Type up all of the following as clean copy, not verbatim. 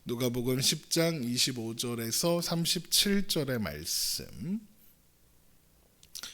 누가복음 10장 25절에서 37절의 말씀,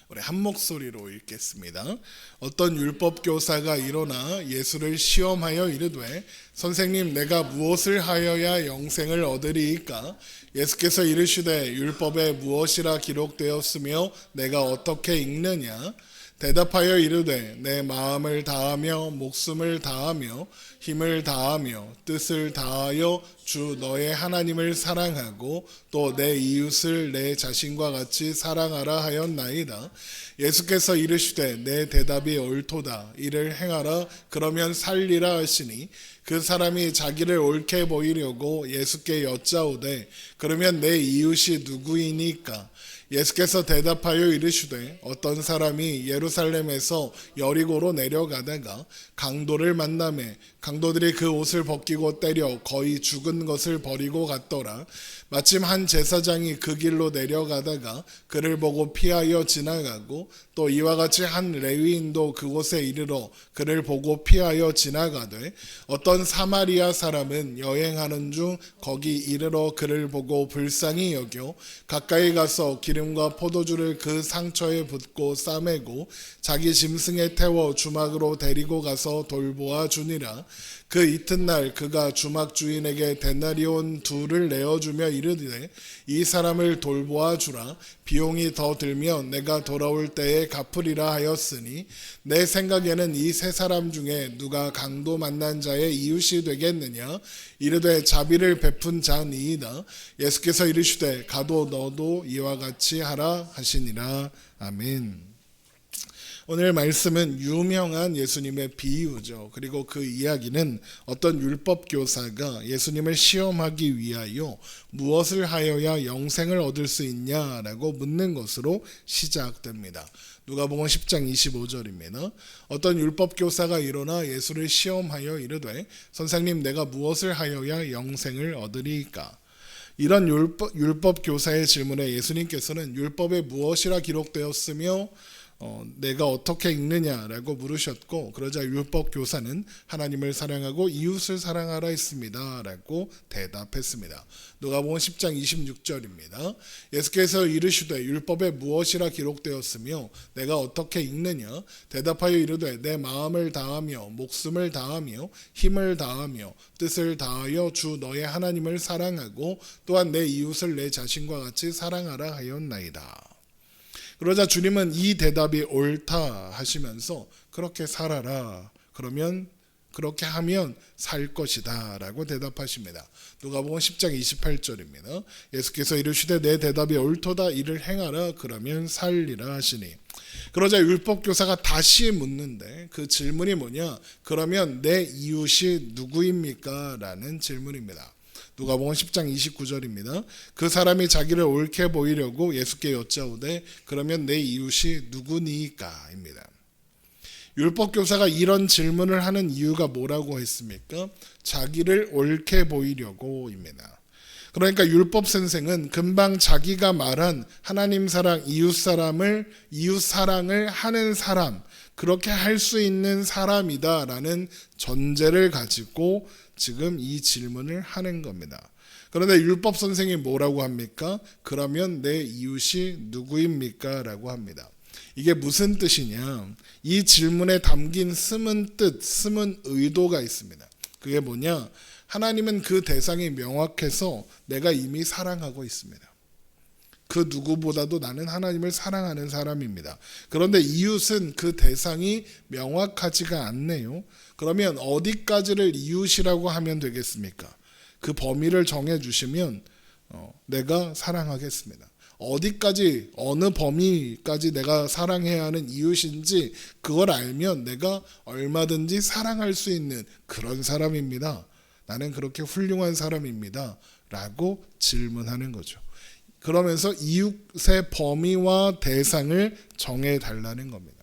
우리 한 목소리로 읽겠습니다. 어떤 율법교사가 일어나 예수를 시험하여 이르되 선생님, 내가 무엇을 하여야 영생을 얻으리이까? 예수께서 이르시되 율법에 무엇이라 기록되었으며 내가 어떻게 읽느냐? 대답하여 이르되 내 마음을 다하며 목숨을 다하며 힘을 다하며 뜻을 다하여 주 너의 하나님을 사랑하고 또 내 이웃을 내 자신과 같이 사랑하라 하였나이다. 예수께서 이르시되 내 대답이 옳도다. 이를 행하라. 그러면 살리라 하시니 그 사람이 자기를 옳게 보이려고 예수께 여짜오되 그러면 내 이웃이 누구이니까? 예수께서 대답하여 이르시되 어떤 사람이 예루살렘에서 여리고로 내려가다가 강도를 만나매 강도들이 그 옷을 벗기고 때려 거의 죽은 것을 버리고 갔더라. 마침 한 제사장이 그 길로 내려가다가 그를 보고 피하여 지나가고 또 이와 같이 한 레위인도 그곳에 이르러 그를 보고 피하여 지나가되 어떤 사마리아 사람은 여행하는 중 거기 이르러 그를 보고 불쌍히 여겨 가까이 가서 기름과 포도주를 그 상처에 붓고 싸매고 자기 짐승에 태워 주막으로 데리고 가서 돌보아 주니라. 그 이튿날 그가 주막 주인에게 데나리온 둘을 내어주며 이르되 이 사람을 돌보아 주라. 비용이 더 들면 내가 돌아올 때에 갚으리라 하였으니 내 생각에는 이 세 사람 중에 누가 강도 만난 자의 이웃이 되겠느냐? 이르되 자비를 베푼 자니이다. 예수께서 이르시되 가도 너도 이와 같이 하라 하시니라. 아멘. 오늘 말씀은 유명한 예수님의 비유죠. 그리고 그 이야기는 어떤 율법교사가 예수님을 시험하기 위하여 무엇을 하여야 영생을 얻을 수 있냐라고 묻는 것으로 시작됩니다. 누가복음 10장 25절입니다. 어떤 율법교사가 일어나 예수를 시험하여 이르되 선생님, 내가 무엇을 하여야 영생을 얻으리이까? 이런 율법교사의 질문에 예수님께서는 율법에 무엇이라 기록되었으며 내가 어떻게 읽느냐라고 물으셨고, 그러자 율법교사는 하나님을 사랑하고 이웃을 사랑하라 했습니다 라고 대답했습니다. 누가복음 10장 26절입니다. 예수께서 이르시되 율법에 무엇이라 기록되었으며 내가 어떻게 읽느냐? 대답하여 이르되 내 마음을 다하며 목숨을 다하며 힘을 다하며 뜻을 다하여 주 너의 하나님을 사랑하고 또한 내 이웃을 내 자신과 같이 사랑하라 하였나이다. 그러자 주님은 이 대답이 옳다 하시면서 그렇게 살아라. 그러면 그렇게 하면 살 것이다 라고 대답하십니다. 누가복음 10장 28절입니다. 예수께서 이르시되 내 대답이 옳도다. 이를 행하라. 그러면 살리라 하시니. 그러자 율법교사가 다시 묻는데 그 질문이 뭐냐? 그러면 내 이웃이 누구입니까? 라는 질문입니다. 누가복음 10장 29절입니다. 그 사람이 자기를 옳게 보이려고 예수께 여짜오되 그러면 내 이웃이 누구니까? 입니다. 율법교사가 이런 질문을 하는 이유가 뭐라고 했습니까? 자기를 옳게 보이려고 입니다. 그러니까 율법 선생은 금방 자기가 말한 하나님 사랑, 이웃 사랑을 하는 사람, 그렇게 할 수 있는 사람이다라는 전제를 가지고 지금 이 질문을 하는 겁니다. 그런데 율법 선생이 뭐라고 합니까? 그러면 내 이웃이 누구입니까? 라고 합니다. 이게 무슨 뜻이냐? 이 질문에 담긴 숨은 뜻, 숨은 의도가 있습니다. 그게 뭐냐? 하나님은 그 대상이 명확해서 내가 이미 사랑하고 있습니다. 그 누구보다도 나는 하나님을 사랑하는 사람입니다. 그런데 이웃은 그 대상이 명확하지가 않네요. 그러면 어디까지를 이웃이라고 하면 되겠습니까? 그 범위를 정해주시면 내가 사랑하겠습니다. 어디까지, 어느 범위까지 내가 사랑해야 하는 이웃인지 그걸 알면 내가 얼마든지 사랑할 수 있는 그런 사람입니다. 나는 그렇게 훌륭한 사람입니다 라고 질문하는 거죠. 그러면서 이웃의 범위와 대상을 정해달라는 겁니다.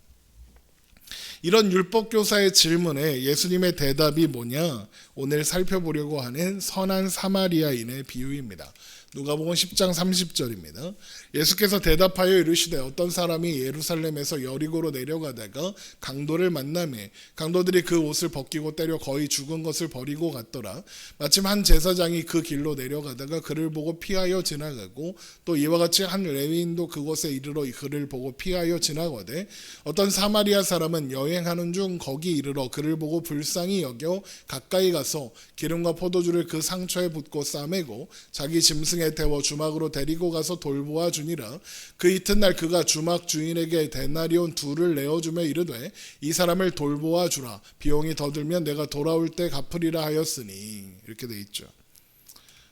이런 율법교사의 질문에 예수님의 대답이 뭐냐? 오늘 살펴보려고 하는 선한 사마리아인의 비유입니다. 누가복음 10장 30절입니다. 예수께서 대답하여 이르시되 어떤 사람이 예루살렘에서 여리고로 내려가다가 강도를 만나매 강도들이 그 옷을 벗기고 때려 거의 죽은 것을 버리고 갔더라. 마침 한 제사장이 그 길로 내려가다가 그를 보고 피하여 지나가고 또 이와 같이 한 레위인도 그곳에 이르러 그를 보고 피하여 지나가되 어떤 사마리아 사람은 여행하는 중 거기 이르러 그를 보고 불쌍히 여겨 가까이 가서 기름과 포도주를 그 상처에 붓고 싸매고 자기 짐승에 태워 주막으로 데리고 가서 돌보아 주니라. 그 이튿날 그가 주막 주인에게 데나리온 2를 내어주며 이르되 이 사람을 돌보아 주라. 비용이 더 들면 내가 돌아올 때 갚으리라 하였으니. 이렇게 돼 있죠.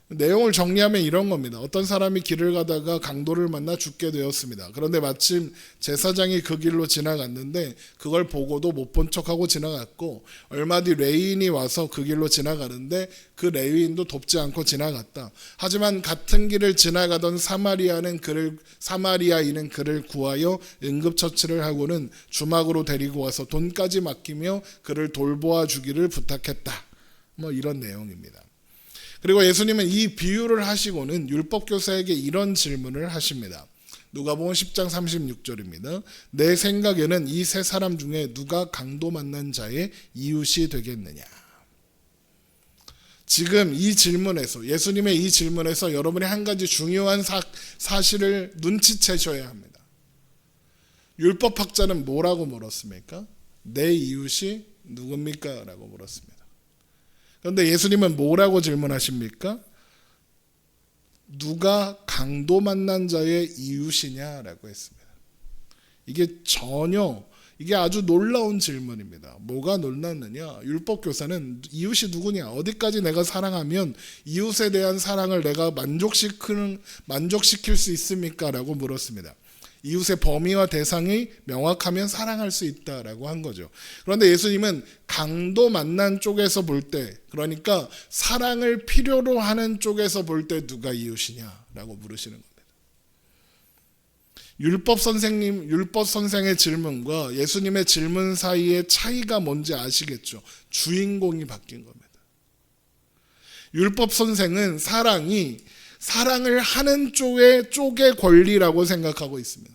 내용을 정리하면 이런 겁니다. 어떤 사람이 길을 가다가 강도를 만나 죽게 되었습니다. 그런데 마침 제사장이 그 길로 지나갔는데 그걸 보고도 못 본 척하고 지나갔고 얼마 뒤 레위인이 와서 그 길로 지나가는데 그 레위인도 돕지 않고 지나갔다. 하지만 같은 길을 지나가던 사마리아인은 그를 구하여 응급처치를 하고는 주막으로 데리고 와서 돈까지 맡기며 그를 돌보아 주기를 부탁했다. 이런 내용입니다. 그리고 예수님은 이 비유를 하시고는 율법교사에게 이런 질문을 하십니다. 누가복음 10장 36절입니다. 내 생각에는 이 세 사람 중에 누가 강도 만난 자의 이웃이 되겠느냐. 지금 이 질문에서 예수님의 이 질문에서 여러분이 한 가지 중요한 사실을 눈치채셔야 합니다. 율법학자는 뭐라고 물었습니까? 내 이웃이 누굽니까? 라고 물었습니다. 그런데 예수님은 뭐라고 질문하십니까? 누가 강도 만난 자의 이웃이냐라고 했습니다. 이게 아주 놀라운 질문입니다. 뭐가 놀랐느냐? 율법교사는 이웃이 누구냐? 어디까지 내가 사랑하면 이웃에 대한 사랑을 내가 만족시킬 수 있습니까? 라고 물었습니다. 이웃의 범위와 대상이 명확하면 사랑할 수 있다라고 한 거죠. 그런데 예수님은 강도 만난 쪽에서 볼 때, 그러니까 사랑을 필요로 하는 쪽에서 볼 때 누가 이웃이냐라고 물으시는 겁니다. 율법 선생의 질문과 예수님의 질문 사이의 차이가 뭔지 아시겠죠? 주인공이 바뀐 겁니다. 율법 선생은 사랑을 하는 쪽의 권리라고 생각하고 있습니다.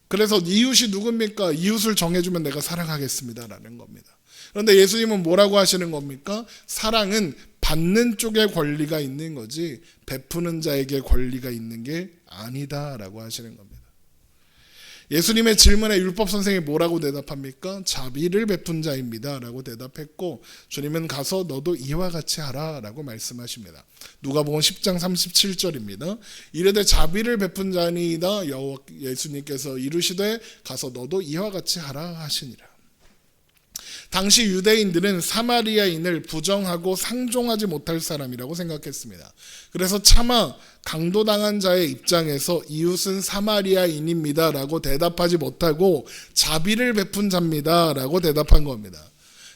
그래서 이웃이 누굽니까? 이웃을 정해주면 내가 사랑하겠습니다라는 겁니다. 그런데 예수님은 뭐라고 하시는 겁니까? 사랑은 받는 쪽에 권리가 있는 거지 베푸는 자에게 권리가 있는 게 아니다라고 하시는 겁니다. 예수님의 질문에 율법 선생이 뭐라고 대답합니까? 자비를 베푼 자입니다 라고 대답했고 주님은 가서 너도 이와 같이 하라 라고 말씀하십니다. 누가복음 10장 37절입니다. 이르되 자비를 베푼 자니이다 예수님께서 이르시되 가서 너도 이와 같이 하라 하시니라. 당시 유대인들은 사마리아인을 부정하고 상종하지 못할 사람이라고 생각했습니다. 그래서 차마 강도당한 자의 입장에서 이웃은 사마리아인입니다 라고 대답하지 못하고 자비를 베푼 자입니다 라고 대답한 겁니다.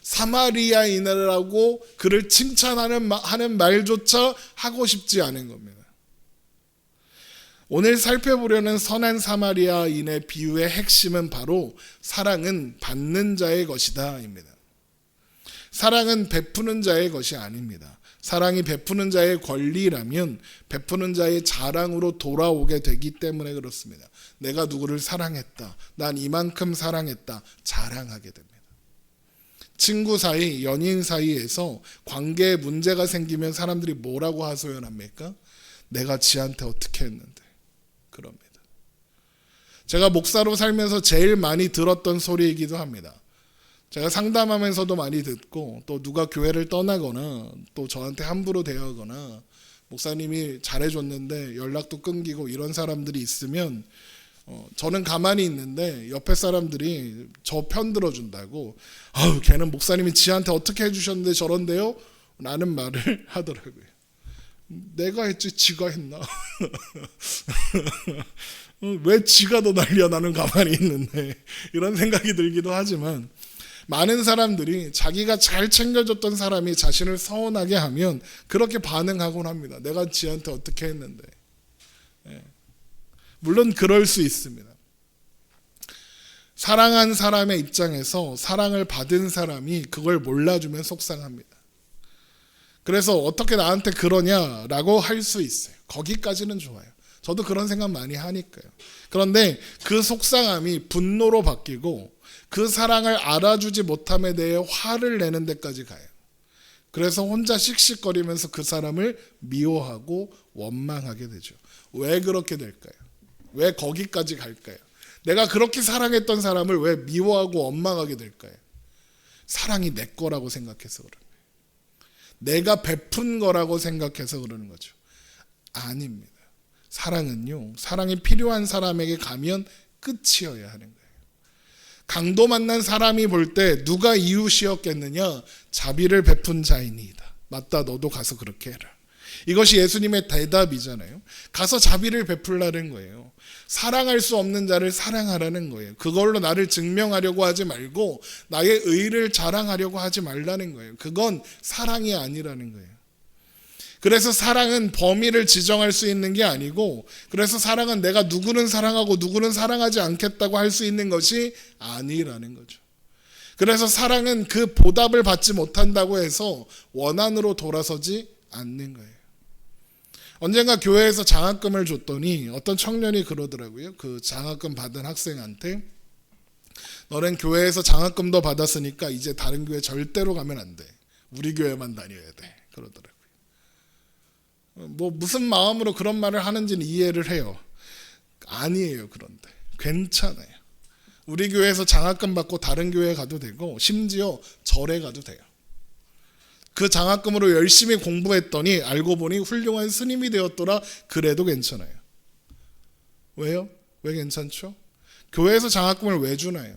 사마리아인이라고 그를 칭찬하는 말조차 하고 싶지 않은 겁니다. 오늘 살펴보려는 선한 사마리아인의 비유의 핵심은 바로 사랑은 받는 자의 것이다 입니다. 사랑은 베푸는 자의 것이 아닙니다. 사랑이 베푸는 자의 권리라면 베푸는 자의 자랑으로 돌아오게 되기 때문에 그렇습니다. 내가 누구를 사랑했다. 난 이만큼 사랑했다. 자랑하게 됩니다. 친구 사이, 연인 사이에서 관계에 문제가 생기면 사람들이 뭐라고 하소연합니까? 내가 지한테 어떻게 했는데. 그럽니다. 제가 목사로 살면서 제일 많이 들었던 소리이기도 합니다. 제가 상담하면서도 많이 듣고 또 누가 교회를 떠나거나 또 저한테 함부로 대하거나 목사님이 잘해줬는데 연락도 끊기고 이런 사람들이 있으면 저는 가만히 있는데 옆에 사람들이 저 편 들어준다고 걔는 목사님이 지한테 어떻게 해주셨는데 저런데요? 라는 말을 하더라고요. 내가 했지 지가 했나? 왜 지가 더 난리야 나는 가만히 있는데 이런 생각이 들기도 하지만 많은 사람들이 자기가 잘 챙겨줬던 사람이 자신을 서운하게 하면 그렇게 반응하곤 합니다. 내가 지한테 어떻게 했는데. 물론 그럴 수 있습니다. 사랑한 사람의 입장에서 사랑을 받은 사람이 그걸 몰라주면 속상합니다. 그래서 어떻게 나한테 그러냐라고 할 수 있어요. 거기까지는 좋아요. 저도 그런 생각 많이 하니까요. 그런데 그 속상함이 분노로 바뀌고 그 사랑을 알아주지 못함에 대해 화를 내는 데까지 가요. 그래서 혼자 씩씩거리면서 그 사람을 미워하고 원망하게 되죠. 왜 그렇게 될까요? 왜 거기까지 갈까요? 내가 그렇게 사랑했던 사람을 왜 미워하고 원망하게 될까요? 사랑이 내 거라고 생각해서 그러는 거예요. 내가 베푼 거라고 생각해서 그러는 거죠. 아닙니다. 사랑은요, 사랑이 필요한 사람에게 가면 끝이어야 하는 거예요. 강도 만난 사람이 볼 때 누가 이웃이었겠느냐? 자비를 베푼 자이니이다. 맞다, 너도 가서 그렇게 해라. 이것이 예수님의 대답이잖아요. 가서 자비를 베풀라는 거예요. 사랑할 수 없는 자를 사랑하라는 거예요. 그걸로 나를 증명하려고 하지 말고 나의 의를 자랑하려고 하지 말라는 거예요. 그건 사랑이 아니라는 거예요. 그래서 사랑은 범위를 지정할 수 있는 게 아니고, 그래서 사랑은 내가 누구는 사랑하고 누구는 사랑하지 않겠다고 할 수 있는 것이 아니라는 거죠. 그래서 사랑은 그 보답을 받지 못한다고 해서 원한으로 돌아서지 않는 거예요. 언젠가 교회에서 장학금을 줬더니 어떤 청년이 그러더라고요. 그 장학금 받은 학생한테, 너는 교회에서 장학금도 받았으니까 이제 다른 교회 절대로 가면 안 돼. 우리 교회만 다녀야 돼. 그러더라고요. 뭐 무슨 마음으로 그런 말을 하는지는 이해를 해요. 아니에요. 그런데 괜찮아요. 우리 교회에서 장학금 받고 다른 교회에 가도 되고, 심지어 절에 가도 돼요. 그 장학금으로 열심히 공부했더니 알고 보니 훌륭한 스님이 되었더라. 그래도 괜찮아요. 왜요? 왜 괜찮죠? 교회에서 장학금을 왜 주나요?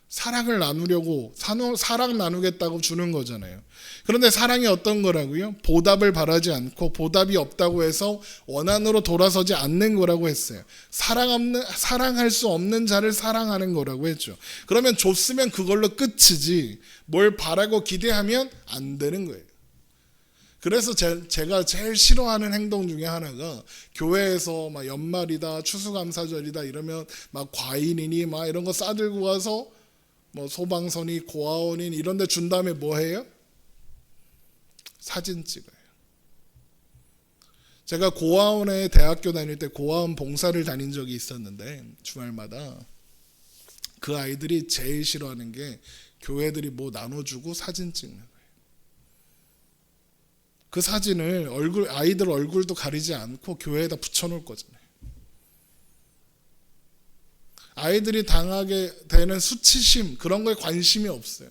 사랑을 나누려고, 사랑 나누겠다고 주는 거잖아요. 그런데 사랑이 어떤 거라고요? 보답을 바라지 않고 보답이 없다고 해서 원한으로 돌아서지 않는 거라고 했어요. 사랑할 수 없는 자를 사랑하는 거라고 했죠. 그러면 줬으면 그걸로 끝이지 뭘 바라고 기대하면 안 되는 거예요. 그래서 제가 제일 싫어하는 행동 중에 하나가, 교회에서 막 연말이다, 추수감사절이다 이러면 막 과일이니 막 이런 거 싸들고 가서 뭐 소방서니 고아원인 이런 데 준 다음에 뭐 해요? 사진 찍어요. 제가 고아원에 대학교 다닐 때 고아원 봉사를 다닌 적이 있었는데, 주말마다 그 아이들이 제일 싫어하는 게 교회들이 뭐 나눠주고 사진 찍는 거예요. 그 사진을 아이들 얼굴도 가리지 않고 교회에다 붙여놓을 거잖아요. 아이들이 당하게 되는 수치심, 그런 거에 관심이 없어요.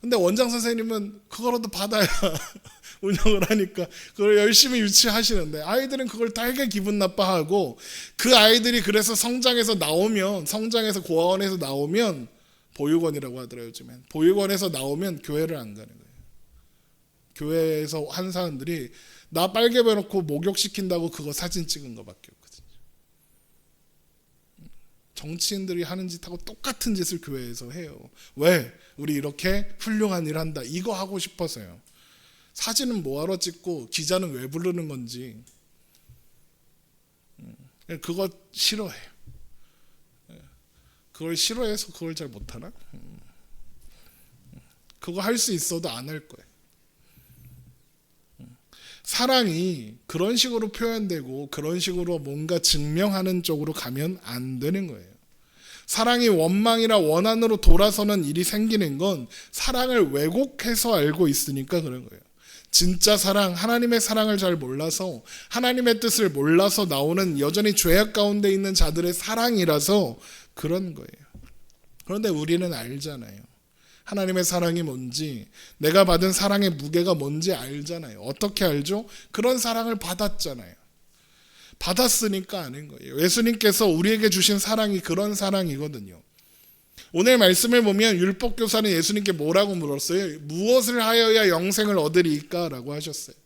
근데 원장 선생님은 그거라도 받아야 운영을 하니까 그걸 열심히 유치하시는데, 아이들은 그걸 되게 기분 나빠하고, 그 아이들이 그래서 성장해서 고아원에서 나오면, 보육원이라고 하더라고요, 요즘엔. 보육원에서 나오면 교회를 안 가는 거예요. 교회에서 한 사람들이 나 빨개 배놓고 목욕시킨다고 그거 사진 찍은 거밖에 없거든요. 정치인들이 하는 짓하고 똑같은 짓을 교회에서 해요. 왜? 우리 이렇게 훌륭한 일 한다, 이거 하고 싶어서요. 사진은 뭐하러 찍고 기자는 왜 부르는 건지, 그거 싫어해요. 그걸 싫어해서 그걸 잘 못하나? 그거 할 수 있어도 안 할 거예요. 사랑이 그런 식으로 표현되고 그런 식으로 뭔가 증명하는 쪽으로 가면 안 되는 거예요. 사랑이 원망이나 원한으로 돌아서는 일이 생기는 건 사랑을 왜곡해서 알고 있으니까 그런 거예요. 진짜 사랑, 하나님의 사랑을 잘 몰라서, 하나님의 뜻을 몰라서 나오는 여전히 죄악 가운데 있는 자들의 사랑이라서 그런 거예요. 그런데 우리는 알잖아요. 하나님의 사랑이 뭔지, 내가 받은 사랑의 무게가 뭔지 알잖아요. 어떻게 알죠? 그런 사랑을 받았잖아요. 받았으니까 아는 거예요. 예수님께서 우리에게 주신 사랑이 그런 사랑이거든요. 오늘 말씀을 보면 율법교사는 예수님께 뭐라고 물었어요? 무엇을 하여야 영생을 얻으리까? 라고 하셨어요.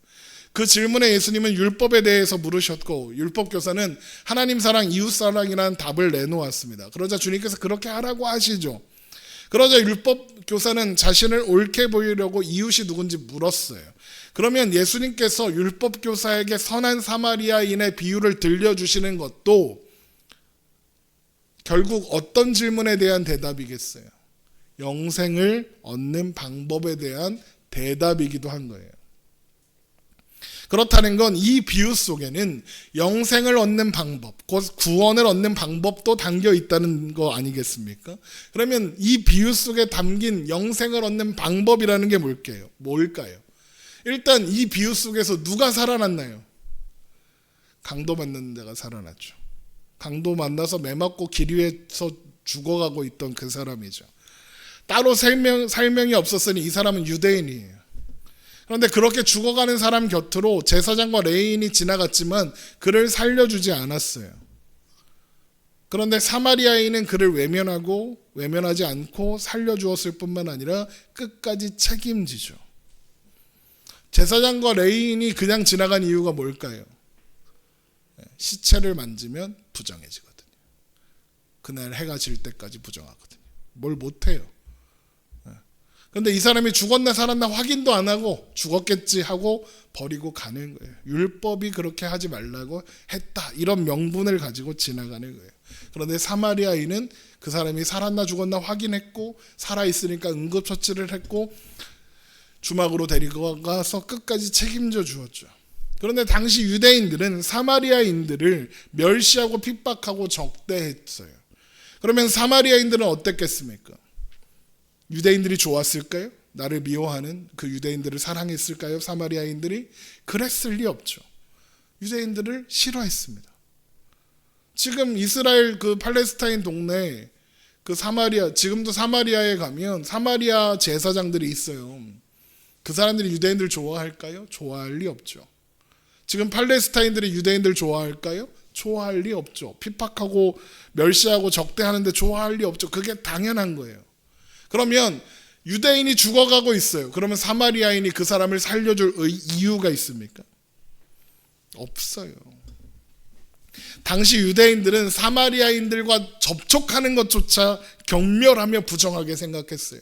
그 질문에 예수님은 율법에 대해서 물으셨고, 율법교사는 하나님 사랑, 이웃 사랑이라는 답을 내놓았습니다. 그러자 주님께서 그렇게 하라고 하시죠. 그러자 율법교사는 자신을 옳게 보이려고 이웃이 누군지 물었어요. 그러면 예수님께서 율법교사에게 선한 사마리아인의 비유를 들려주시는 것도 결국 어떤 질문에 대한 대답이겠어요? 영생을 얻는 방법에 대한 대답이기도 한 거예요. 그렇다는 건 이 비유 속에는 영생을 얻는 방법, 곧 구원을 얻는 방법도 담겨 있다는 거 아니겠습니까? 그러면 이 비유 속에 담긴 영생을 얻는 방법이라는 게 뭘까요? 일단 이 비유 속에서 누가 살아났나요? 강도 만난 자가 살아났죠. 강도 만나서 매 맞고 길 위에서 죽어가고 있던 그 사람이죠. 따로 설명이 없었으니 이 사람은 유대인이에요. 그런데 그렇게 죽어가는 사람 곁으로 제사장과 레위인이 지나갔지만 그를 살려주지 않았어요. 그런데 사마리아인은 그를 외면하지 않고 살려주었을 뿐만 아니라 끝까지 책임지죠. 제사장과 레위인이 그냥 지나간 이유가 뭘까요? 시체를 만지면 부정해지거든요. 그날 해가 질 때까지 부정하거든요. 뭘 못해요. 그런데 이 사람이 죽었나 살았나 확인도 안 하고 죽었겠지 하고 버리고 가는 거예요. 율법이 그렇게 하지 말라고 했다, 이런 명분을 가지고 지나가는 거예요. 그런데 사마리아인은 그 사람이 살았나 죽었나 확인했고 살아있으니까 응급처치를 했고 주막으로 데리고 가서 끝까지 책임져 주었죠. 그런데 당시 유대인들은 사마리아인들을 멸시하고 핍박하고 적대했어요. 그러면 사마리아인들은 어땠겠습니까? 유대인들이 좋았을까요? 나를 미워하는 그 유대인들을 사랑했을까요? 사마리아인들이? 그랬을 리 없죠. 유대인들을 싫어했습니다. 지금 이스라엘 그 팔레스타인 동네 그 지금도 사마리아에 가면 사마리아 제사장들이 있어요. 그 사람들이 유대인들 좋아할까요? 좋아할 리 없죠. 지금 팔레스타인들이 유대인들 좋아할까요? 좋아할 리 없죠. 핍박하고 멸시하고 적대하는데 좋아할 리 없죠. 그게 당연한 거예요. 그러면 유대인이 죽어가고 있어요. 그러면 사마리아인이 그 사람을 살려줄 이유가 있습니까? 없어요. 당시 유대인들은 사마리아인들과 접촉하는 것조차 경멸하며 부정하게 생각했어요.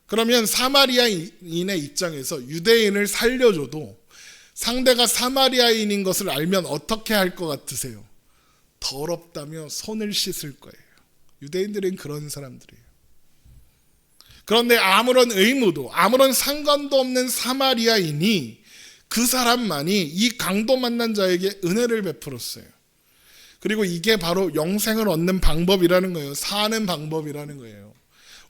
그러면 사마리아인의 입장에서 유대인을 살려줘도 상대가 사마리아인인 것을 알면 어떻게 할 것 같으세요? 더럽다며 손을 씻을 거예요. 유대인들은 그런 사람들이에요. 그런데 아무런 의무도 아무런 상관도 없는 사마리아인이 그 사람만이 이 강도 만난 자에게 은혜를 베풀었어요. 그리고 이게 바로 영생을 얻는 방법이라는 거예요. 사는 방법이라는 거예요.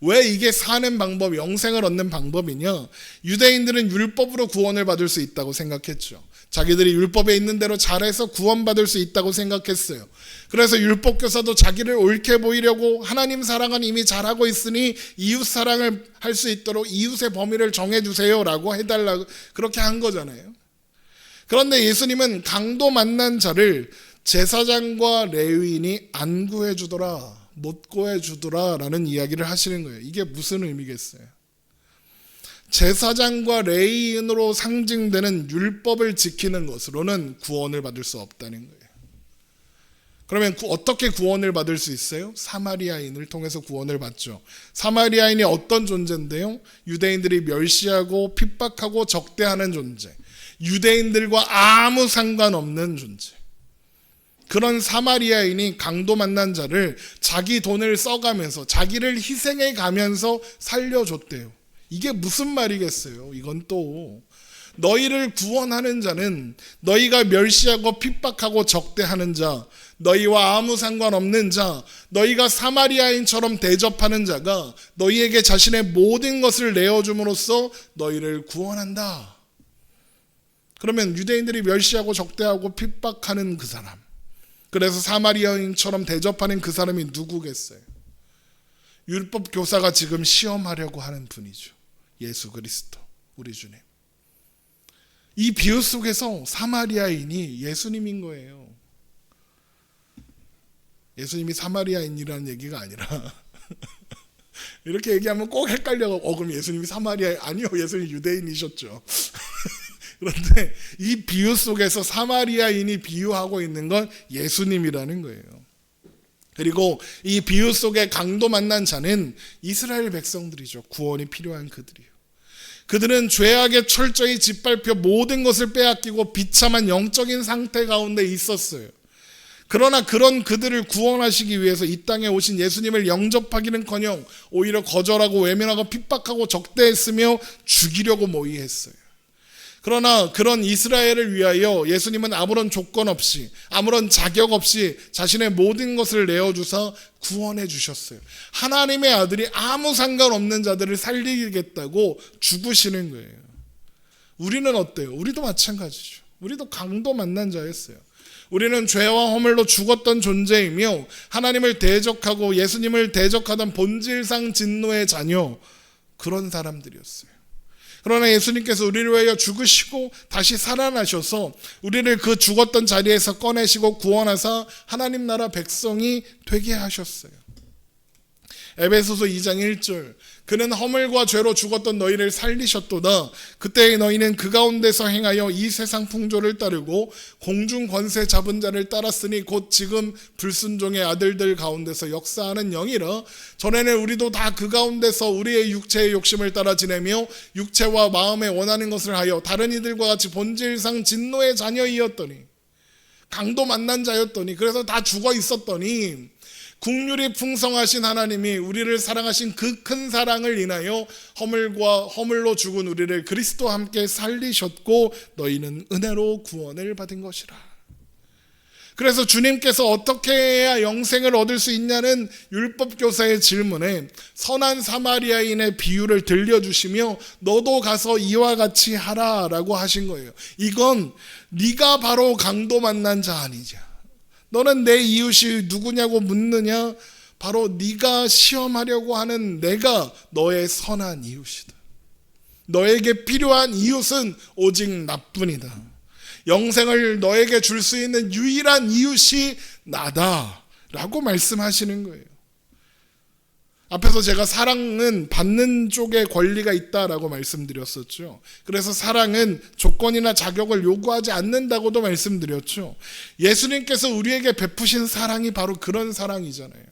왜 이게 사는 방법, 영생을 얻는 방법이냐? 유대인들은 율법으로 구원을 받을 수 있다고 생각했죠. 자기들이 율법에 있는 대로 잘해서 구원받을 수 있다고 생각했어요. 그래서 율법교사도 자기를 옳게 보이려고 하나님 사랑은 이미 잘하고 있으니 이웃 사랑을 할 수 있도록 이웃의 범위를 정해주세요 라고 해달라고 그렇게 한 거잖아요. 그런데 예수님은 강도 만난 자를 제사장과 레위인이 안 구해주더라, 못 구해주더라 라는 이야기를 하시는 거예요. 이게 무슨 의미겠어요? 제사장과 레위인으로 상징되는 율법을 지키는 것으로는 구원을 받을 수 없다는 거예요. 그러면 어떻게 구원을 받을 수 있어요? 사마리아인을 통해서 구원을 받죠. 사마리아인이 어떤 존재인데요? 유대인들이 멸시하고 핍박하고 적대하는 존재, 유대인들과 아무 상관없는 존재. 그런 사마리아인이 강도 만난 자를 자기 돈을 써가면서 자기를 희생해 가면서 살려줬대요. 이게 무슨 말이겠어요? 이건 또 너희를 구원하는 자는 너희가 멸시하고 핍박하고 적대하는 자, 너희와 아무 상관없는 자, 너희가 사마리아인처럼 대접하는 자가 너희에게 자신의 모든 것을 내어줌으로써 너희를 구원한다. 그러면 유대인들이 멸시하고 적대하고 핍박하는 그 사람, 그래서 사마리아인처럼 대접하는 그 사람이 누구겠어요? 율법 교사가 지금 시험하려고 하는 분이죠. 예수 그리스도, 우리 주님. 이 비유 속에서 사마리아인이 예수님인 거예요. 예수님이 사마리아인이라는 얘기가 아니라 이렇게 얘기하면 꼭 헷갈려가지고 그럼 예수님이 사마리아인 아니요, 예수님 유대인이셨죠. 그런데 이 비유 속에서 사마리아인이 비유하고 있는 건 예수님이라는 거예요. 그리고 이 비유 속에 강도 만난 자는 이스라엘 백성들이죠. 구원이 필요한 그들이요. 그들은 죄악에 철저히 짓밟혀 모든 것을 빼앗기고 비참한 영적인 상태 가운데 있었어요. 그러나 그런 그들을 구원하시기 위해서 이 땅에 오신 예수님을 영접하기는커녕 오히려 거절하고 외면하고 핍박하고 적대했으며 죽이려고 모의했어요. 그러나 그런 이스라엘을 위하여 예수님은 아무런 조건 없이, 아무런 자격 없이 자신의 모든 것을 내어주사 구원해 주셨어요. 하나님의 아들이 아무 상관없는 자들을 살리겠다고 죽으시는 거예요. 우리는 어때요? 우리도 마찬가지죠. 우리도 강도 만난 자였어요. 우리는 죄와 허물로 죽었던 존재이며 하나님을 대적하고 예수님을 대적하던 본질상 진노의 자녀, 그런 사람들이었어요. 그러나 예수님께서 우리를 위하여 죽으시고 다시 살아나셔서 우리를 그 죽었던 자리에서 꺼내시고 구원하사 하나님 나라 백성이 되게 하셨어요. 에베소서 2장 1절, 그는 허물과 죄로 죽었던 너희를 살리셨도다. 그때의 너희는 그 가운데서 행하여 이 세상 풍조를 따르고 공중 권세 잡은 자를 따랐으니 곧 지금 불순종의 아들들 가운데서 역사하는 영이라. 전에는 우리도 다 그 가운데서 우리의 육체의 욕심을 따라 지내며 육체와 마음에 원하는 것을 하여 다른 이들과 같이 본질상 진노의 자녀이었더니, 강도 만난 자였더니, 그래서 다 죽어 있었더니 국률이 풍성하신 하나님이 우리를 사랑하신 그 큰 사랑을 인하여 허물로 죽은 우리를 그리스도와 함께 살리셨고 너희는 은혜로 구원을 받은 것이라. 그래서 주님께서 어떻게 해야 영생을 얻을 수 있냐는 율법교사의 질문에 선한 사마리아인의 비유를 들려주시며 너도 가서 이와 같이 하라라고 하신 거예요. 이건 네가 바로 강도 만난 자 아니냐, 너는 내 이웃이 누구냐고 묻느냐, 바로 네가 시험하려고 하는 내가 너의 선한 이웃이다. 너에게 필요한 이웃은 오직 나뿐이다. 영생을 너에게 줄 수 있는 유일한 이웃이 나다 라고 말씀하시는 거예요. 앞에서 제가 사랑은 받는 쪽에 권리가 있다라고 말씀드렸었죠. 그래서 사랑은 조건이나 자격을 요구하지 않는다고도 말씀드렸죠. 예수님께서 우리에게 베푸신 사랑이 바로 그런 사랑이잖아요.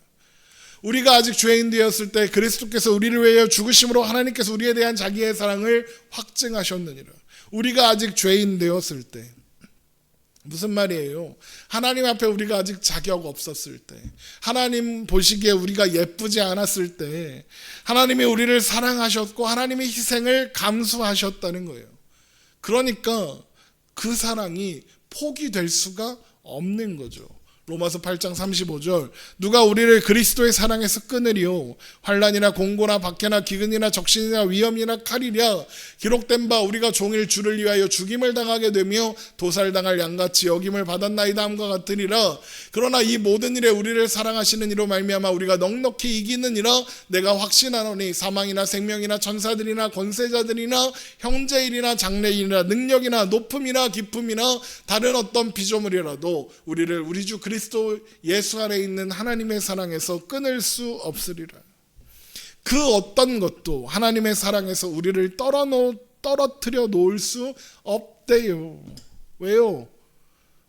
우리가 아직 죄인 되었을 때 그리스도께서 우리를 위하여 죽으심으로 하나님께서 우리에 대한 자기의 사랑을 확증하셨느니라. 우리가 아직 죄인 되었을 때, 무슨 말이에요? 하나님 앞에 우리가 아직 자격 없었을 때, 하나님 보시기에 우리가 예쁘지 않았을 때 하나님이 우리를 사랑하셨고 하나님의 희생을 감수하셨다는 거예요. 그러니까 그 사랑이 포기될 수가 없는 거죠. 로마서 8장 35절, 누가 우리를 그리스도의 사랑에서 끊으리요? 환난이나 공고나 박해나 기근이나 적신이나 위험이나 칼이랴. 기록된 바 우리가 종일 주를 위하여 죽임을 당하게 되며 도살당할 양같이 여김을 받았나이다 함과 같으니라. 그러나 이 모든 일에 우리를 사랑하시는 이로 말미암아 우리가 넉넉히 이기느니라. 내가 확신하노니 사망이나 생명이나 천사들이나 권세자들이나 형제일이나 장래일이나 능력이나 높음이나 기쁨이나 다른 어떤 피조물이라도 우리를 우리 주 그리스도 예수 안에 있는 하나님의 사랑에서 끊을 수 없으리라. 그 어떤 것도 하나님의 사랑에서 우리를 떨어뜨려 놓을 수 없대요. 왜요?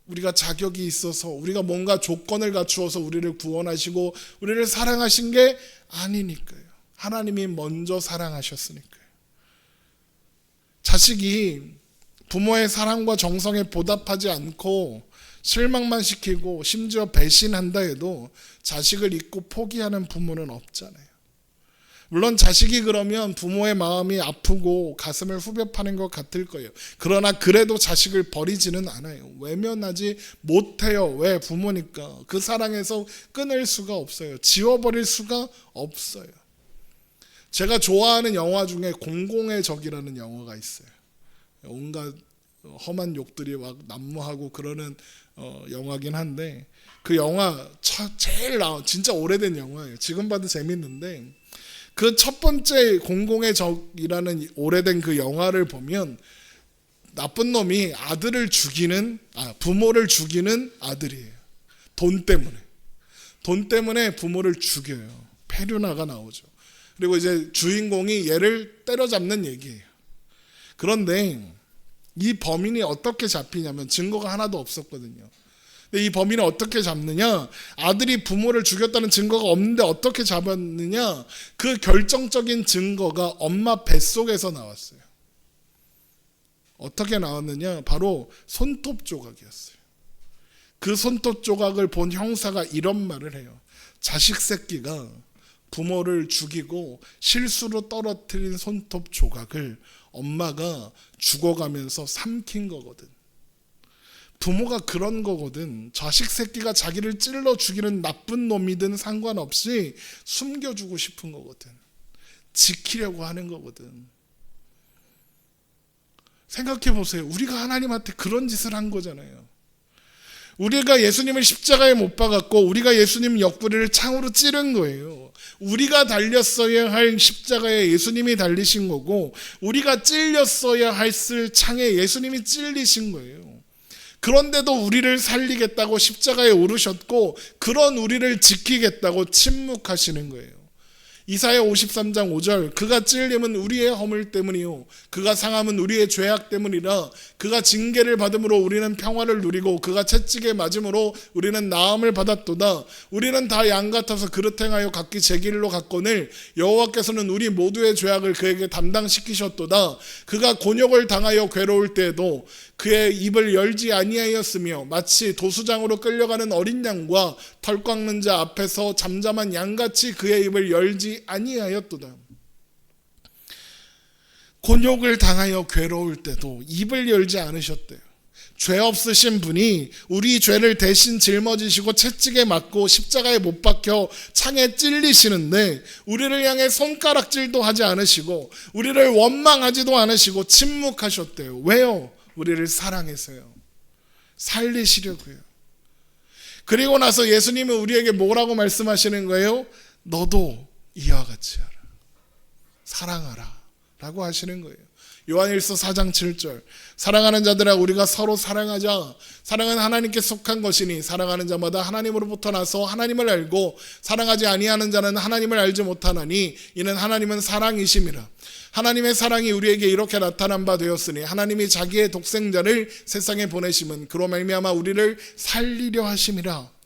우리가 자격이 있어서, 우리가 뭔가 조건을 갖추어서 우리를 구원하시고 우리를 사랑하신 게 아니니까요. 하나님이 먼저 사랑하셨으니까요. 자식이 부모의 사랑과 정성에 보답하지 않고 실망만 시키고 심지어 배신한다 해도 자식을 잊고 포기하는 부모는 없잖아요. 물론 자식이 그러면 부모의 마음이 아프고 가슴을 후벼 파는 것 같을 거예요. 그러나 그래도 자식을 버리지는 않아요. 외면하지 못해요. 왜? 부모니까. 그 사랑에서 끊을 수가 없어요. 지워버릴 수가 없어요. 제가 좋아하는 영화 중에 공공의 적이라는 영화가 있어요. 온갖 험한 욕들이 막 난무하고 그러는 영화긴 한데, 그 영화 제일 진짜 오래된 영화예요. 지금 봐도 재밌는데 그 첫 번째 공공의 적이라는 오래된 그 영화를 보면 나쁜 놈이 부모를 죽이는 아들이에요. 돈 때문에 부모를 죽여요. 페류나가 나오죠. 그리고 이제 주인공이 얘를 때려잡는 얘기예요. 그런데 이 범인이 어떻게 잡히냐면, 증거가 하나도 없었거든요. 근데 이 범인을 어떻게 잡느냐? 아들이 부모를 죽였다는 증거가 없는데 어떻게 잡았느냐? 그 결정적인 증거가 엄마 뱃속에서 나왔어요. 어떻게 나왔느냐? 바로 손톱 조각이었어요. 그 손톱 조각을 본 형사가 이런 말을 해요. 자식 새끼가 부모를 죽이고 실수로 떨어뜨린 손톱 조각을 엄마가 죽어가면서 삼킨 거거든. 부모가 그런 거거든. 자식 새끼가 자기를 찔러 죽이는 나쁜 놈이든 상관없이 숨겨주고 싶은 거거든. 지키려고 하는 거거든. 생각해 보세요. 우리가 하나님한테 그런 짓을 한 거잖아요. 우리가 예수님을 십자가에 못 박았고 우리가 예수님 옆구리를 창으로 찌른 거예요. 우리가 달렸어야 할 십자가에 예수님이 달리신 거고 우리가 찔렸어야 했을 창에 예수님이 찔리신 거예요. 그런데도 우리를 살리겠다고 십자가에 오르셨고 그런 우리를 지키겠다고 침묵하시는 거예요. 이사야 53장 5절 그가 찔림은 우리의 허물 때문이요 그가 상함은 우리의 죄악 때문이라. 그가 징계를 받음으로 우리는 평화를 누리고 그가 채찍에 맞음으로 우리는 나음을 받았도다. 우리는 다 양 같아서 그릇 행하여 각기 제 길로 갔거늘 여호와께서는 우리 모두의 죄악을 그에게 담당시키셨도다. 그가 곤욕을 당하여 괴로울 때에도 그의 입을 열지 아니하였으며 마치 도수장으로 끌려가는 어린 양과 털 깎는 자 앞에서 잠잠한 양같이 그의 입을 열지 아니하였도다. 곤욕을 당하여 괴로울 때도 입을 열지 않으셨대요. 죄 없으신 분이 우리 죄를 대신 짊어지시고 채찍에 맞고 십자가에 못 박혀 창에 찔리시는데 우리를 향해 손가락질도 하지 않으시고 우리를 원망하지도 않으시고 침묵하셨대요. 왜요? 우리를 사랑해서요. 살리시려고요. 그리고 나서 예수님은 우리에게 뭐라고 말씀하시는 거예요? 너도 이와 같이 하라. 사랑하라 라고 하시는 거예요. 요한일서 4장 7절 사랑하는 자들아 우리가 서로 사랑하자. 사랑은 하나님께 속한 것이니 사랑하는 자마다 하나님으로부터 나서 하나님을 알고 사랑하지 아니하는 자는 하나님을 알지 못하나니 이는 하나님은 사랑이심이라. 하나님의 사랑이 우리에게 이렇게 나타난 바 되었으니 하나님이 자기의 독생자를 세상에 보내심은 그로 말미암아 우리를 살리려 하심이라.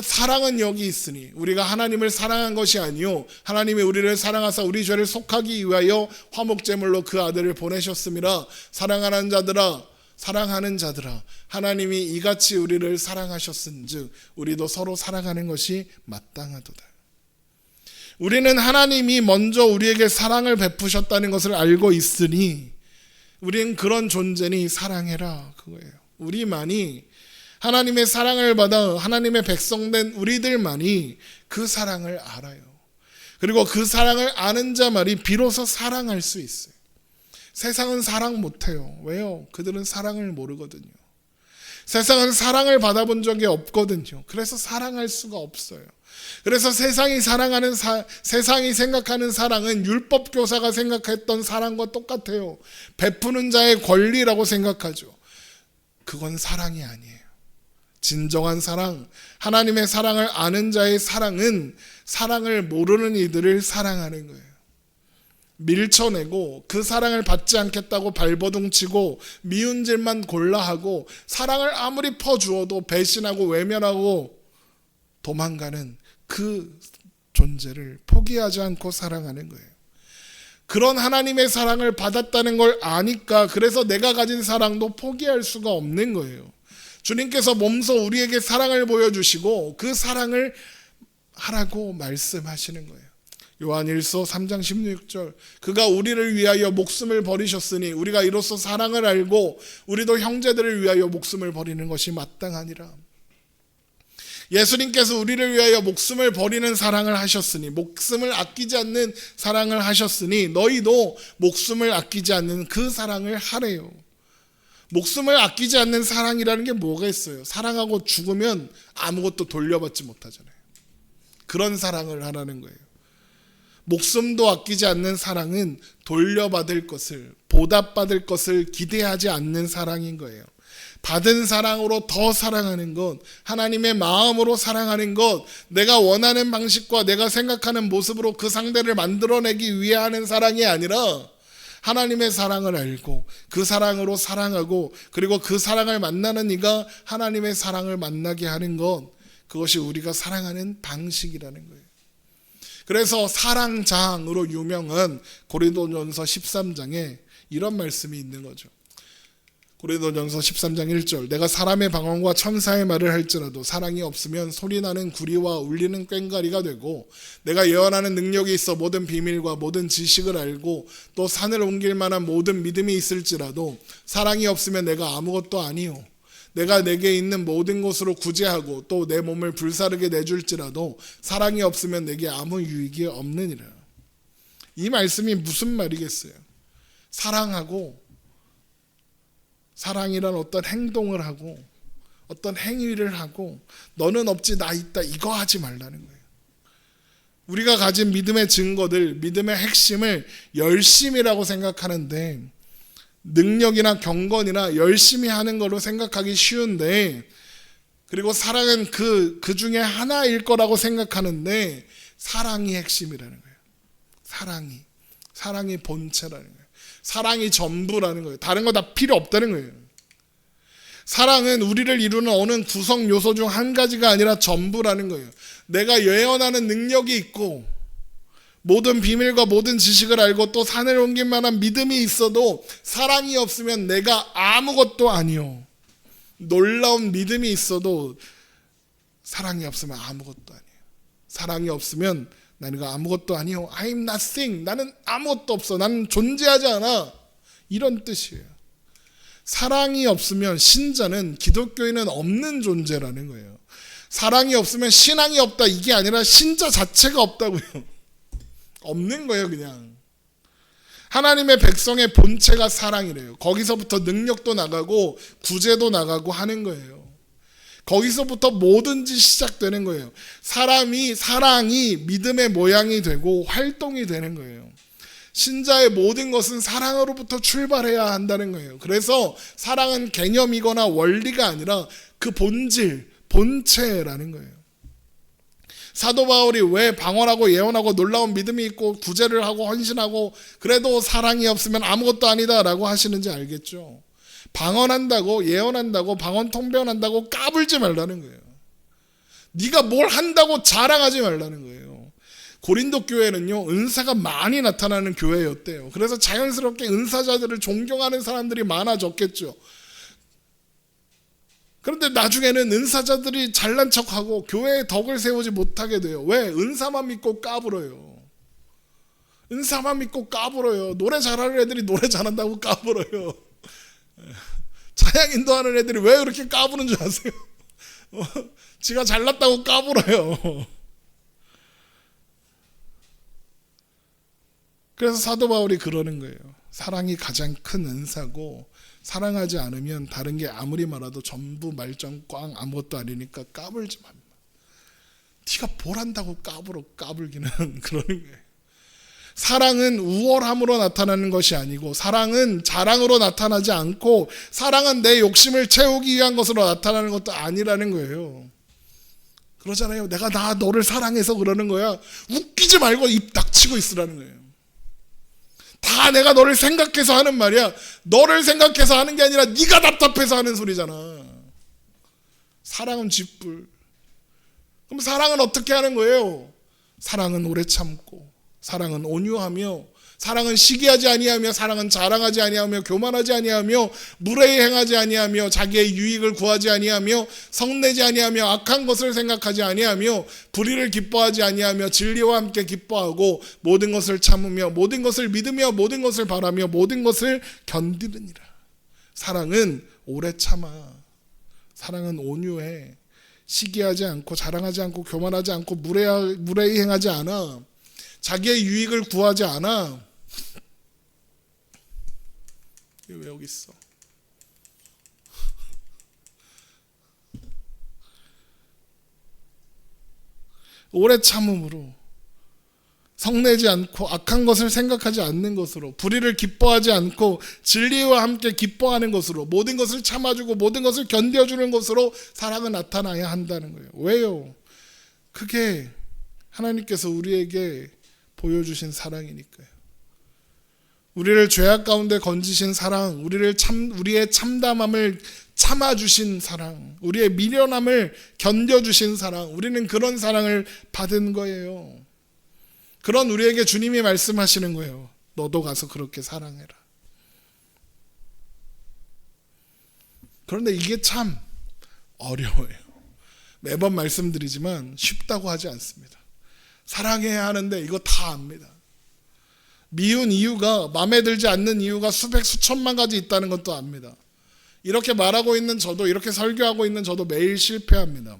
사랑은 여기 있으니 우리가 하나님을 사랑한 것이 아니요 하나님이 우리를 사랑하사 우리 죄를 속하기 위하여 화목제물로 그 아들을 보내셨음이라. 사랑하는 자들아 하나님이 이같이 우리를 사랑하셨은즉 우리도 서로 사랑하는 것이 마땅하도다. 우리는 하나님이 먼저 우리에게 사랑을 베푸셨다는 것을 알고 있으니 우리는 그런 존재니 사랑해라 그거예요. 우리만이 하나님의 사랑을 받아 하나님의 백성된 우리들만이 그 사랑을 알아요. 그리고 그 사랑을 아는 자만이 비로소 사랑할 수 있어요. 세상은 사랑 못해요. 왜요? 그들은 사랑을 모르거든요. 세상은 사랑을 받아본 적이 없거든요. 그래서 사랑할 수가 없어요. 그래서 세상이 생각하는 사랑은 율법 교사가 생각했던 사랑과 똑같아요. 베푸는 자의 권리라고 생각하죠. 그건 사랑이 아니에요. 진정한 사랑, 하나님의 사랑을 아는 자의 사랑은 사랑을 모르는 이들을 사랑하는 거예요. 밀쳐내고 그 사랑을 받지 않겠다고 발버둥치고 미운 짓만 골라하고 사랑을 아무리 퍼주어도 배신하고 외면하고 도망가는 그 존재를 포기하지 않고 사랑하는 거예요. 그런 하나님의 사랑을 받았다는 걸 아니까 그래서 내가 가진 사랑도 포기할 수가 없는 거예요. 주님께서 몸소 우리에게 사랑을 보여주시고 그 사랑을 하라고 말씀하시는 거예요. 요한일서 3장 16절 그가 우리를 위하여 목숨을 버리셨으니 우리가 이로써 사랑을 알고 우리도 형제들을 위하여 목숨을 버리는 것이 마땅하니라. 예수님께서 우리를 위하여 목숨을 버리는 사랑을 하셨으니 목숨을 아끼지 않는 사랑을 하셨으니 너희도 목숨을 아끼지 않는 그 사랑을 하래요. 목숨을 아끼지 않는 사랑이라는 게 뭐가 있어요? 사랑하고 죽으면 아무것도 돌려받지 못하잖아요. 그런 사랑을 하라는 거예요. 목숨도 아끼지 않는 사랑은 돌려받을 것을, 보답받을 것을 기대하지 않는 사랑인 거예요. 받은 사랑으로 더 사랑하는 것, 하나님의 마음으로 사랑하는 것, 내가 원하는 방식과 내가 생각하는 모습으로 그 상대를 만들어내기 위해 하는 사랑이 아니라 하나님의 사랑을 알고 그 사랑으로 사랑하고 그리고 그 사랑을 만나는 이가 하나님의 사랑을 만나게 하는 것, 그것이 우리가 사랑하는 방식이라는 거예요. 그래서 사랑장으로 유명한 고린도전서 13장에 이런 말씀이 있는 거죠. 고린도전서 13장 1절 내가 사람의 방언과 천사의 말을 할지라도 사랑이 없으면 소리나는 구리와 울리는 꽹과리가 되고 내가 예언하는 능력이 있어 모든 비밀과 모든 지식을 알고 또 산을 옮길 만한 모든 믿음이 있을지라도 사랑이 없으면 내가 아무것도 아니요 내가 내게 있는 모든 것으로 구제하고 또 내 몸을 불사르게 내줄지라도 사랑이 없으면 내게 아무 유익이 없느니라. 이 말씀이 무슨 말이겠어요? 사랑하고 사랑이란 어떤 행동을 하고 어떤 행위를 하고 너는 없지 나 있다 이거 하지 말라는 거예요. 우리가 가진 믿음의 증거들, 믿음의 핵심을 열심이라고 생각하는데 능력이나 경건이나 열심히 하는 걸로 생각하기 쉬운데 그리고 사랑은 그 중에 하나일 거라고 생각하는데 사랑이 핵심이라는 거예요. 사랑이 본체라는 거예요. 사랑이 전부라는 거예요. 다른 거 다 필요 없다는 거예요. 사랑은 우리를 이루는 어느 구성 요소 중 한 가지가 아니라 전부라는 거예요. 내가 예언하는 능력이 있고 모든 비밀과 모든 지식을 알고 또 산을 옮길 만한 믿음이 있어도 사랑이 없으면 내가 아무것도 아니요. 놀라운 믿음이 있어도 사랑이 없으면 아무것도 아니에요. 사랑이 없으면 나는 아무것도 아니요. I'm nothing. 나는 아무것도 없어. 나는 존재하지 않아. 이런 뜻이에요. 사랑이 없으면 신자는 기독교인은 없는 존재라는 거예요. 사랑이 없으면 신앙이 없다. 이게 아니라 신자 자체가 없다고요. 없는 거예요, 그냥. 하나님의 백성의 본체가 사랑이래요. 거기서부터 능력도 나가고 구제도 나가고 하는 거예요. 거기서부터 뭐든지 시작되는 거예요. 사랑이 믿음의 모양이 되고 활동이 되는 거예요. 신자의 모든 것은 사랑으로부터 출발해야 한다는 거예요. 그래서 사랑은 개념이거나 원리가 아니라 그 본질, 본체라는 거예요. 사도 바울이 왜 방언하고 예언하고 놀라운 믿음이 있고 구제를 하고 헌신하고 그래도 사랑이 없으면 아무것도 아니다 라고 하시는지 알겠죠? 방언한다고 예언한다고 방언 통변한다고 까불지 말라는 거예요. 네가 뭘 한다고 자랑하지 말라는 거예요. 고린도 교회는요 은사가 많이 나타나는 교회였대요. 그래서 자연스럽게 은사자들을 존경하는 사람들이 많아졌겠죠. 그런데 나중에는 은사자들이 잘난 척하고 교회에 덕을 세우지 못하게 돼요. 왜? 은사만 믿고 까불어요. 은사만 믿고 까불어요. 노래 잘하는 애들이 노래 잘한다고 까불어요. 찬양 인도하는 애들이 왜 그렇게 까부는 줄 아세요? 지가 잘났다고 까불어요. 그래서 사도 바울이 그러는 거예요. 사랑이 가장 큰 은사고 사랑하지 않으면 다른 게 아무리 말해도 전부 말짱 꽝 아무것도 아니니까 까불지 마. 네가 뭘 한다고 까불기는 그러는 거예요. 사랑은 우월함으로 나타나는 것이 아니고 사랑은 자랑으로 나타나지 않고 사랑은 내 욕심을 채우기 위한 것으로 나타나는 것도 아니라는 거예요. 그러잖아요. 내가 너를 사랑해서 그러는 거야. 웃기지 말고 입 닥치고 있으라는 거예요. 다 내가 너를 생각해서 하는 말이야. 너를 생각해서 하는 게 아니라 네가 답답해서 하는 소리잖아. 사랑은 쥐뿔. 그럼 사랑은 어떻게 하는 거예요? 사랑은 오래 참고 사랑은 온유하며 사랑은 시기하지 아니하며 사랑은 자랑하지 아니하며 교만하지 아니하며 무례히 행하지 아니하며 자기의 유익을 구하지 아니하며 성내지 아니하며 악한 것을 생각하지 아니하며 불의를 기뻐하지 아니하며 진리와 함께 기뻐하고 모든 것을 참으며 모든 것을 믿으며 모든 것을 바라며 모든 것을 견디느니라. 사랑은 오래 참아. 사랑은 온유해. 시기하지 않고 자랑하지 않고 교만하지 않고 무례히 행하지 않아. 자기의 유익을 구하지 않아. 이게 왜 여기 있어? 오래 참음으로 성내지 않고 악한 것을 생각하지 않는 것으로 불의를 기뻐하지 않고 진리와 함께 기뻐하는 것으로 모든 것을 참아주고 모든 것을 견뎌주는 것으로 사랑은 나타나야 한다는 거예요. 왜요? 그게 하나님께서 우리에게 보여주신 사랑이니까요. 우리를 죄악 가운데 건지신 사랑, 우리의 참담함을 참아주신 사랑, 우리의 미련함을 견뎌주신 사랑, 우리는 그런 사랑을 받은 거예요. 그런 우리에게 주님이 말씀하시는 거예요. 너도 가서 그렇게 사랑해라. 그런데 이게 참 어려워요. 매번 말씀드리지만 쉽다고 하지 않습니다. 사랑해야 하는데 이거 다 압니다. 미운 이유가, 마음에 들지 않는 이유가 수백 수천만 가지 있다는 것도 압니다. 이렇게 말하고 있는 저도, 이렇게 설교하고 있는 저도 매일 실패합니다.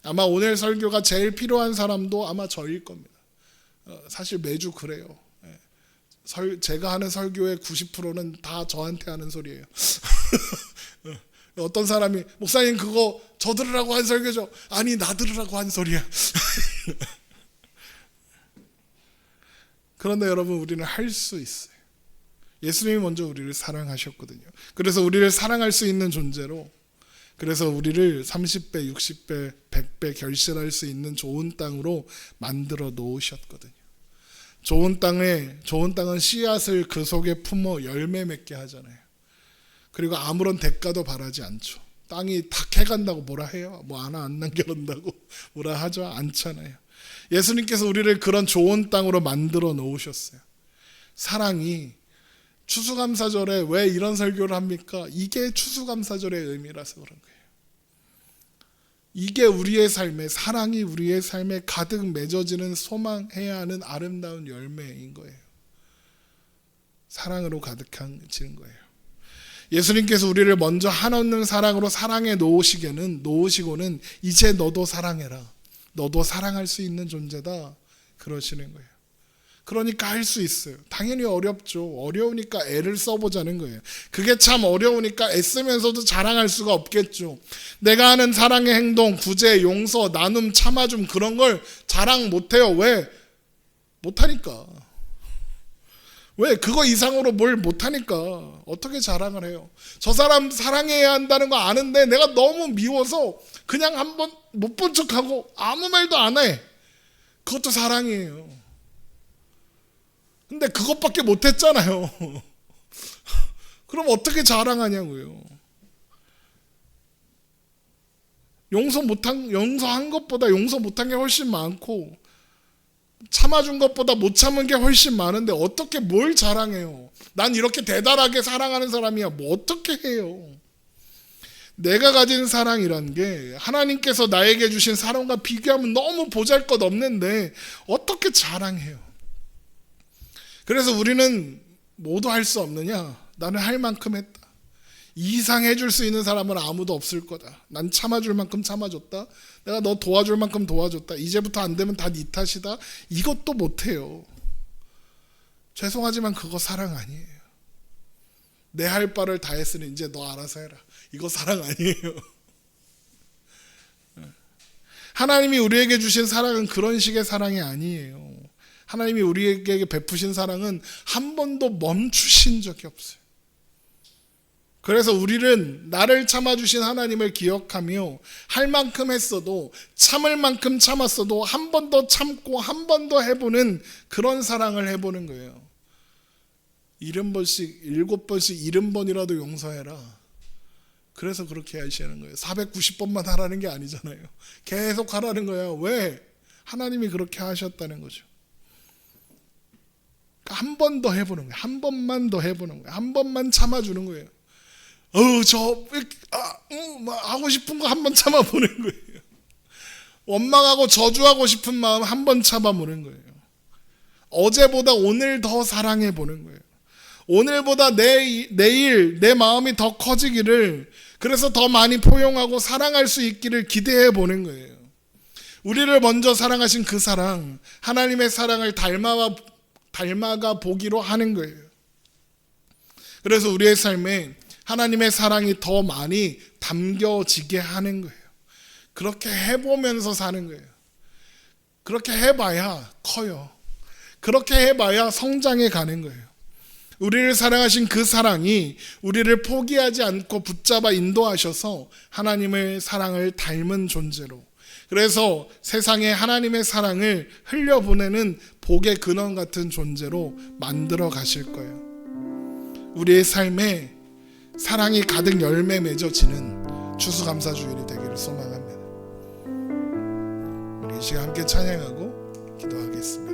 아마 오늘 설교가 제일 필요한 사람도 아마 저일 겁니다. 사실 매주 그래요. 제가 하는 설교의 90%는 다 저한테 하는 소리예요. 어떤 사람이 목사님 그거 저 들으라고 한 설교죠. 아니 나 들으라고 한 소리야. 그런데 여러분, 우리는 할 수 있어요. 예수님이 먼저 우리를 사랑하셨거든요. 그래서 우리를 사랑할 수 있는 존재로, 그래서 우리를 30배, 60배, 100배 결실할 수 있는 좋은 땅으로 만들어 놓으셨거든요. 좋은 땅은 씨앗을 그 속에 품어 열매 맺게 하잖아요. 그리고 아무런 대가도 바라지 않죠. 땅이 다 캐간다고 뭐라 해요? 뭐 하나 안 남겨놓는다고 뭐라 하죠? 않잖아요. 예수님께서 우리를 그런 좋은 땅으로 만들어 놓으셨어요. 사랑이, 추수감사절에 왜 이런 설교를 합니까? 이게 추수감사절의 의미라서 그런 거예요. 이게 우리의 삶에, 사랑이 우리의 삶에 가득 맺어지는, 소망해야 하는 아름다운 열매인 거예요. 사랑으로 가득해지는 거예요. 예수님께서 우리를 먼저 한없는 사랑으로 사랑해 놓으시고는 이제 너도 사랑해라. 너도 사랑할 수 있는 존재다. 그러시는 거예요. 그러니까 할 수 있어요. 당연히 어렵죠. 어려우니까 애를 써보자는 거예요. 그게 참 어려우니까 애쓰면서도 자랑할 수가 없겠죠. 내가 하는 사랑의 행동, 구제, 용서, 나눔, 참아줌, 그런 걸 자랑 못해요. 왜? 못하니까. 왜? 그거 이상으로 뭘 못하니까. 어떻게 자랑을 해요? 저 사람 사랑해야 한다는 거 아는데 내가 너무 미워서 그냥 한번 못 본 척하고 아무 말도 안 해. 그것도 사랑이에요. 근데 그것밖에 못했잖아요. 그럼 어떻게 자랑하냐고요. 용서한 것보다 용서 못한 게 훨씬 많고, 참아준 것보다 못 참은 게 훨씬 많은데 어떻게 뭘 자랑해요? 난 이렇게 대단하게 사랑하는 사람이야. 뭐 어떻게 해요? 내가 가진 사랑이란 게 하나님께서 나에게 주신 사랑과 비교하면 너무 보잘것없는데 어떻게 자랑해요? 그래서 우리는 모두 할 수 없느냐? 나는 할 만큼 했다. 이 이상 해줄 수 있는 사람은 아무도 없을 거다. 난 참아줄 만큼 참아줬다. 내가 너 도와줄 만큼 도와줬다. 이제부터 안 되면 다 네 탓이다. 이것도 못해요. 죄송하지만 그거 사랑 아니에요. 내 할 바를 다 했으니 이제 너 알아서 해라. 이거 사랑 아니에요. 하나님이 우리에게 주신 사랑은 그런 식의 사랑이 아니에요. 하나님이 우리에게 베푸신 사랑은 한 번도 멈추신 적이 없어요. 그래서 우리는 나를 참아주신 하나님을 기억하며 할 만큼 했어도, 참을 만큼 참았어도 한 번 더 참고 한 번 더 해보는 그런 사랑을 해보는 거예요. 70번씩 7번씩 70번이라도 용서해라. 그래서 그렇게 하시는 거예요. 490번만 하라는 게 아니잖아요. 계속 하라는 거예요. 왜? 하나님이 그렇게 하셨다는 거죠. 한 번 더 해보는 거예요. 한 번만 더 해보는 거예요. 한 번만 참아주는 거예요. 하고 싶은 거 한 번 참아보는 거예요. 원망하고 저주하고 싶은 마음 한 번 참아보는 거예요. 어제보다 오늘 더 사랑해보는 거예요. 오늘보다 내일 내 마음이 더 커지기를, 그래서 더 많이 포용하고 사랑할 수 있기를 기대해보는 거예요. 우리를 먼저 사랑하신 그 사랑, 하나님의 사랑을 닮아가 보기로 하는 거예요. 그래서 우리의 삶에 하나님의 사랑이 더 많이 담겨지게 하는 거예요. 그렇게 해보면서 사는 거예요. 그렇게 해봐야 커요. 그렇게 해봐야 성장해 가는 거예요. 우리를 사랑하신 그 사랑이 우리를 포기하지 않고 붙잡아 인도하셔서 하나님의 사랑을 닮은 존재로, 그래서 세상에 하나님의 사랑을 흘려보내는 복의 근원 같은 존재로 만들어 가실 거예요. 우리의 삶에 사랑이 가득 열매 맺어지는 추수감사주일이 되기를 소망합니다. 우리 이 시간 함께 찬양하고 기도하겠습니다.